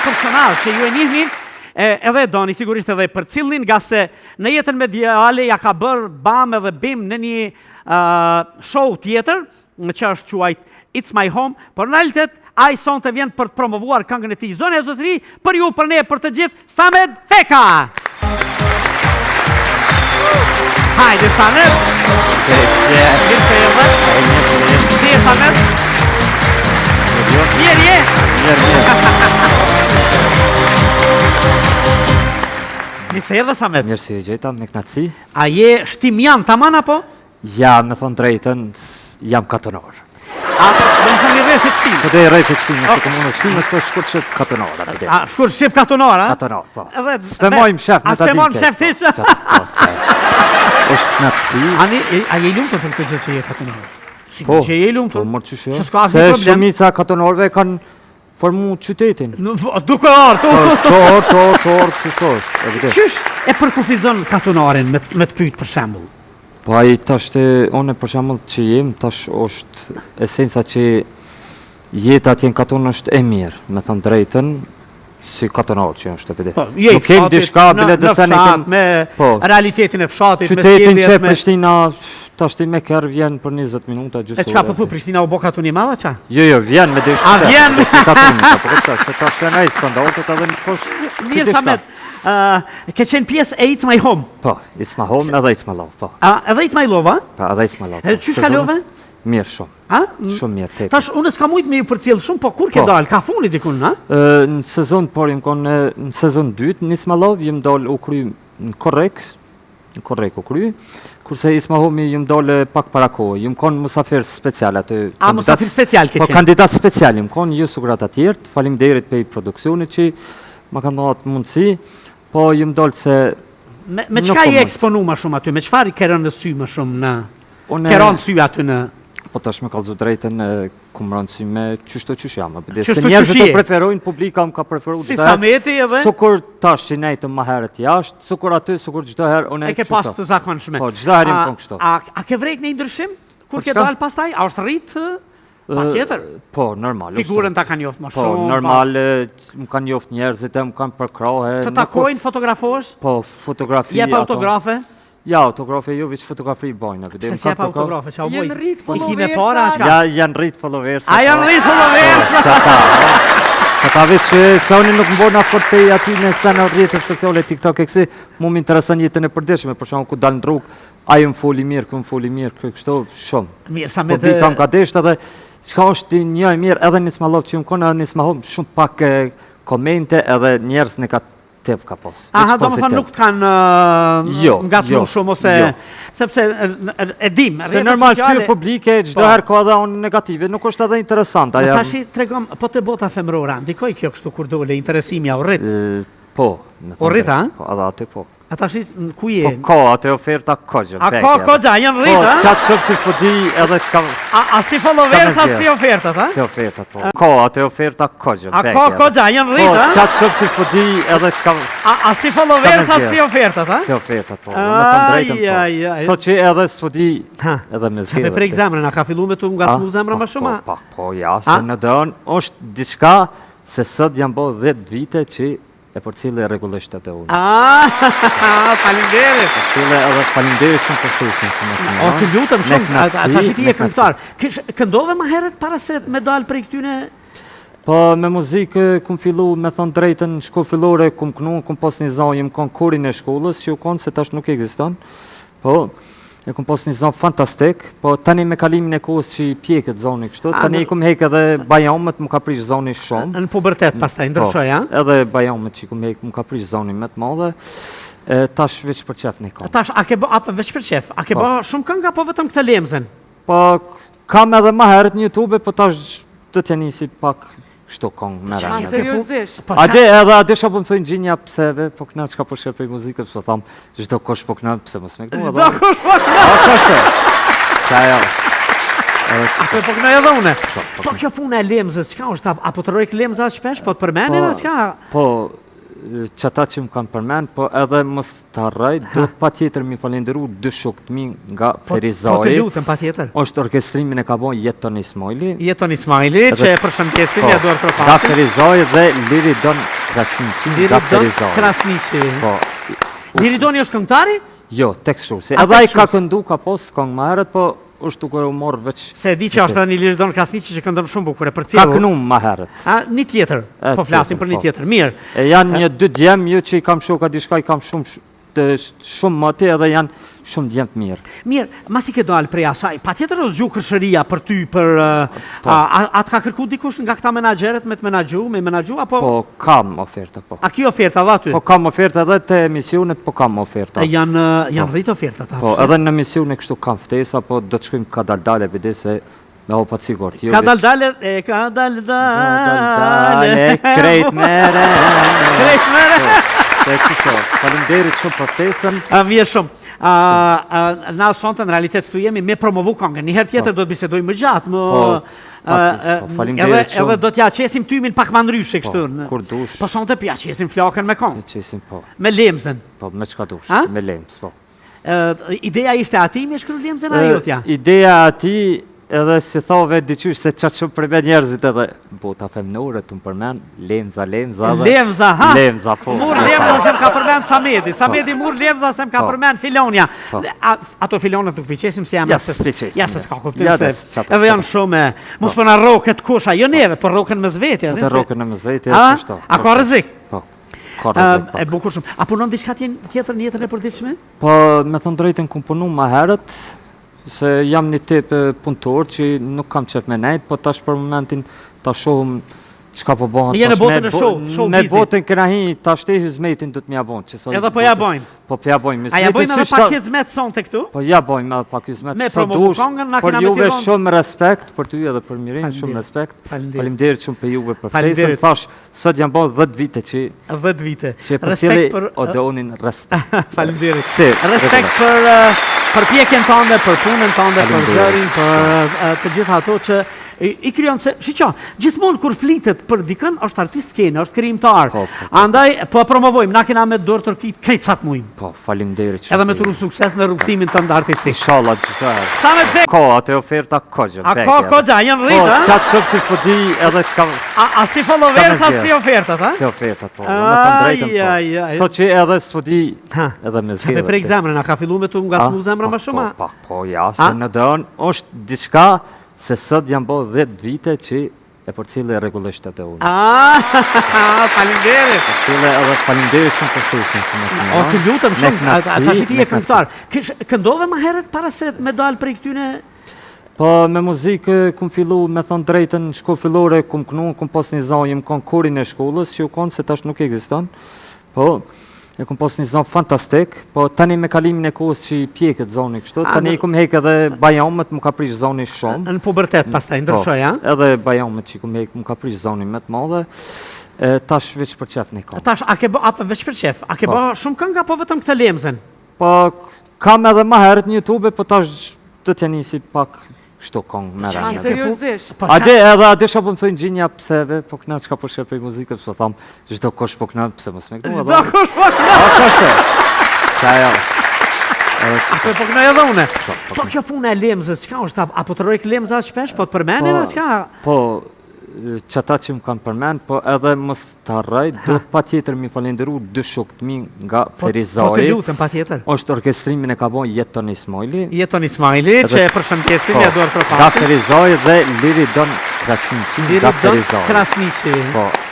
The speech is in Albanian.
personal që ju e njihni, edhe doni sigurisht edhe për cilin, nga se në jetën mediale ja ka bërë bam edhe bim në një show tjetër, që është quajt It's My Home, por në realitet ai sonte vjen për të promovuar këngën e tij. Zonja e zotëri, për ju, për ne, për të gjithë, Samet Feka! Hajde, Samet! Mirë se erdhe! Si e Samet? Mirë je! Mirë se erdhe, Samet? Mirë si e gjeta, me knatësi. A je shtimjan taman apo? Ja, me thonë drejten, jam katonor. A, do më thënë i rreth e qëtim? Po dhe i rreth e qëtim, në komunë shtim, s'po shkur shqip katonor. A, shkur shqip katonor, a? Katonor, po. Spemojmë shef me ta dike. A spemojmë shef tisë? është knatësi. A je lumë të për këtë gjë që je katonor? Po, që je lumë të? Po, mërë qëshë. Se shumica katonorve kanë formu qytetin. Duke orë, Qysh e përkufizon katonarin me të pyet për shembull? Po ai tash unë për shembull që jem, tash është esenca që jeta atje në katon është e mirë, me thënë drejtën, si katonor që është të pëdi. Nuk kem dishka, bile dëse në fshat, me realitetin e fshatit, me qytetin që Prishtina, tash ti me kërë vjen për 20 minuta gjysore. E qka përthu, Prishtina u bo katuni madha qa? Jo, vjen me dishka. A vjen? Se tash të nej skandalët edhe në posh. Mirë, Samet, ke qenë pjesë e It's My Home? Po, It's My Home edhe It's My Love, po. Edhe It's My Love, a? Po, edhe It's My Love. Qysh kalove? Mirë shumë. Shumë mirë, tepër. Tash, unë s'ka mujtë me ju përcjellë shumë, po kur ke dalë? Ka funi dikun, a? Në sezon, por jem konë në sezon 2, në It's My Love, jem dalë u kry në korrek u kry, kurse It's My Home jem dalë pak para kohë, jem konë musafir special atë. A, musafir special ke qenë? Po, kandidat special jem konë, ju sugrat atjertë, faleminderit për produksionit që ma kanë dhënë mundësi, po jem dalë se... Me qka je eksponu ma shumë aty? Me qfar i kerën në sy ma shumë në... Kerën sy aty në... Po tash me kalzu drejten ku më rënë sy me qyshto qysh jam. Se njerëzit të preferojnë, publika më ka preferu si Sameti edhe? Sukur tash që nejtë më herët jashtë, sukur aty, sukur gjdo herë unë e ke pas të zakonshme. Po, gjdo herë im kon kështu. A ke vrejt në ndryshim? Kur ke dalë pas taj? A është rritë? Pa tjetër? Po, normal. Figurën ta kanë joftë më shumë? Po, normal, më kanë joftë njerëzit e më kanë përkrahe. Të takojnë, fotografosh? Po, fotografi. Jep autografe? Ja, autografe jo, veç fotografi bojnë. Se si jep autografe, qa u bojnë? Janë rritë followersa? Ja, janë rritë followersa. A janë rritë followersa? Që ta veç se unë nuk më bojnë afort të aty në sena rrjetëve sociale, TikTok e kësi, mu më interesan jetën e përdeshme, për shumë ku dalë në rrugë, a ju më foli mirë, kështu shumë. Mirë, sa me të... Publika më ka deshtë edhe, qka është një e mirë edhe një Smalov që ju më konë edhe një Smalov, shumë pak komente edhe njerës në ka tev ka pos. Aha, do më thënë nuk të kanë nga të më shumë, ose... Sepse e dim, se normal shtyr publike, gjdo herë ka edhe unë negative, nuk është edhe interesant. Ta shi tregom, po të bota femrora, ndikoj kjo kështu kur dole, interesimja u rrit? Po. O rrit, a? Po, edhe aty po. A ta shi, ku je? Po, ka, atë oferta kogja. A ka kogja, janë rrit, a? Po, qatë shumë që s'po di edhe shka... A si followersat si ofertat, a? Si ofertat, po. Ka, atë oferta kogja. A ka kogja, janë rrit, a? Po, qatë shumë që s'po di edhe shka... A si followersat si ofertat, a? Si ofertat, po. Sot që edhe s'po di edhe me zhjeve. Qape prej zemrën, a ka fillu me të nga të mu zemrën më shumë? Po, ja, se në dënë është diçka se sot janë bo 10 vite që e për cilë e regullisht të unë. Falimderit! Për cilë edhe falimderit shumë për shusin. O, të lutëm shumë, ta që ti e këngëtar. Këndove ma heret para se me dalë prej këtyne? Po, me muzikë, kum fillu me thonë drejten, shko fillore, kum kënu, kum pos një zonë, jem konë kurin e shkollës, që ju konë se tash nuk eksiston. Po, e kum pos një zonë fantastik, po tani me kalimin e kohës që i pjeket zoni kështu, tani i kum hek edhe bajamët më ka prish zoni shumë. Në pubertet pas ta, ndryshoj, a? Edhe bajamët që i kum hek më ka prish zoni me të madhe, tash veç për qef një kom. Tash, a ke bë, veç për qef, a ke bë shumë kënga, po vetëm këtë lemzen? Po, kam edhe ma herët një YouTube, po tash të tja nisi pak shto kong me rënjë. A, seriosisht? Ade shë po më thëjnë gjinja pseve, po këna qka po shërë për muzikët, po thamë, gjdo kosh po këna pse më smeknu. Gjdo kosh po këna? Ako po këna edhe une? Po kjo puna e lemzës, qka është, apo të rojkë lemza shpesh, po të përmenin, qka? Po, që ata që më kanë përmend, po edhe mos të harroj, do të patjetër mi falenderu dy shokët mi nga Po të Ferizari. lutem patjetër. Është orkestrimin e ka bën Jeton Ismaili. Jeton Ismaili, që e përshëndesim, ja duar Nga përpasim. Ferizari dhe Liridon Krasniqi nga Liridon Ferizari. Krasniqi. Po, Liridoni është këngëtari? jo, tek kështu. A, Edhe ai tek ka kështu. këndu, ka pos këngë më herët, po është duke u morë veç. Se e di që është edhe një Liridon Krasniqi që këndon shumë bukur e Ka përcjellur. kënu më herët. A, një tjetër, po flasim për një po. tjetër. Mirë. E janë një dy djemë, jo që i kam shoka diçka, i kam shumë mati edhe janë shumë djemë të mirë. Mirë, mas i ke dalë prej asaj, patjetër është gjuhë kërshëria për ty, për... Po. A të ka kërku dikush nga këta menaxherët me të menaxhu, apo... Po, kam oferta, po. A ki oferta dhe aty? Po, kam oferta edhe të emisionet, po kam oferta. E janë rritë oferta ta. Po, edhe në emisionet kështu kam ftesa, po do të shkojmë ka daldale, bide se me opa sigurt. Ka daldale, Krejt mere. Krejt mere. Se kështu, faleminderit shumë për ftesën. Mirë shumë. Na sonte në realitet këtu jemi me promovu këngën. Një herë tjetër do të bisedojmë më gjatë, faleminderit shumë. edhe do t'ja qesim tymin pak më ndryshe kështu. Kur dush. Po sonte pja qesim flakën me këngë, Qesim, po. me lemzën. Po, me çka dush, Ha? me lems, po. Ideja ishte ati me shkru lemzën a jotja? Ideja ati, edhe si thove diqysh se qatë shumë përmen njerëzit edhe bota femnore të më përmen, lemza dhe... Lemza, ha? Lemza, po. Mur lemza se më ka përmen Samedi. Samedi mur lemza se më ka Po. përmen Filonja. Po. Ato Filonët nuk piqesim si jam... Ja, s'piqesim, Ja, se s'ka kuptim ja, se... qato, Edhe janë shumë... Mos për na roket kusha, jo neve, por roken me zvetje. Të rokën e më zëjtë, A? kështu. A ka rrezik? Po, ka rrezik, po. E bukur shumë. A punon diçka tjetër në jetën e përditshme? Po, me thënë drejtën ku punu ma herët, se jam një tip punëtor që nuk kam qef me nejt, po tash për momentin ta shohëm çka po bëhen. Je në tash botën e show Në bizit. botën këna hi, tash te hizmetin do të mja bon. Edhe po ja bojmë. Po ja bojmë. A ja bojmë edhe pak hizmet sonte këtu? Po ja bojmë edhe pak hizmet. Me sa promovu dush, këngën, na për kena me juve Tiranë. shumë respekt, për ty edhe për Mirin, Faleminderit. shumë respekt. Faleminderit. Faleminderit shumë për juve për Faleminderit. ftesën. Thash, sot janë bërë 10 vite që 10 vite. për cili odonin respekt. Faleminderit. Si, Respekt për pjekjen tënde, për punën tënde, për Faleminderit. zërin, për të gjitha ato që i krijon se shiqo, gjithmonë kur flitet për dikën është artist kene, është krijimtar. Po. Andaj po e promovojmë, na kena me dorë tërkit krejt sa të mujmë. Po, faleminderit shumë. Edhe me të sukses në rrugtimin tënd artistik. Inshallah çdo herë. Sa me të Ko, atë oferta kogjë. A ka koxha, janë Po, rritë, ha? qatë shumë që s'po di edhe çka... A si followers, Ka me a si ofertat, ha? Si oferta, po. Me të drejtën, Ai. po. Sot që edhe s'po di Ha. edhe me Sa me prek zemrën, a ka fillu me të ngacmu zemrën më shumë? Po, ja, se A? në dën është diçka se sot janë bo 10 vite që e për cilë rregullisht të unë. Faleminderit. Cilë edhe faleminderit shumë për ftesën që më O, keni të lutem shumë, Me knatësi, tash ti me je këngëtar. Këndove më herët para se me dal prej këtyne? Po, me muzikë kum fillu, me thonë drejtën, shko fillore, kum kënu, kum pas një zonë, jem kon korin e shkollës, që u konë se tash nuk ekziston. Po, e kum pas një zonë fantastik, po tani me kalimin e kohës që i pjeket zoni kështu, tani i kum hek edhe bajamet, më ka prish zoni shumë. Në pubertet pastaj ndryshoj, ha? Edhe bajamet që i kum hek, më ka prish zoni me të madhe, tash veç për qef një kam. Tash, a ke bë, apo veç për qef, a ke bë shumë këngë apo vetëm këtë lemzën? Po, kam edhe ma herët një YouTube, po tash do t'ja nisi pak shto këngë me A rënjë. seriozisht? Ade shë po më thënë gjinja pseve, po këna qka po shepë i muzikët, po thamë, gjdo kosh po këna pse mos me kënu. Do kush po këna? A, shashtë. Qa jo. Apo po këna edhe une? Po kjo puna e lemzës, çka është? Apo të rojk lemza shpesh, po të përmenin, Po, çka? Po, që ata që më kanë përmend, po edhe mos të harroj, do të patjetër mi falenderu dy shokët mi nga Po të Ferizari. lutem patjetër. Është orkestrimin e ka bën Jeton Ismaili. Jeton Ismaili, që e përshëndesim, ja duar Nga përpasim. Ferizari dhe Liridon Krasniqi nga Liridon Ferizari. Krasniqi. Po,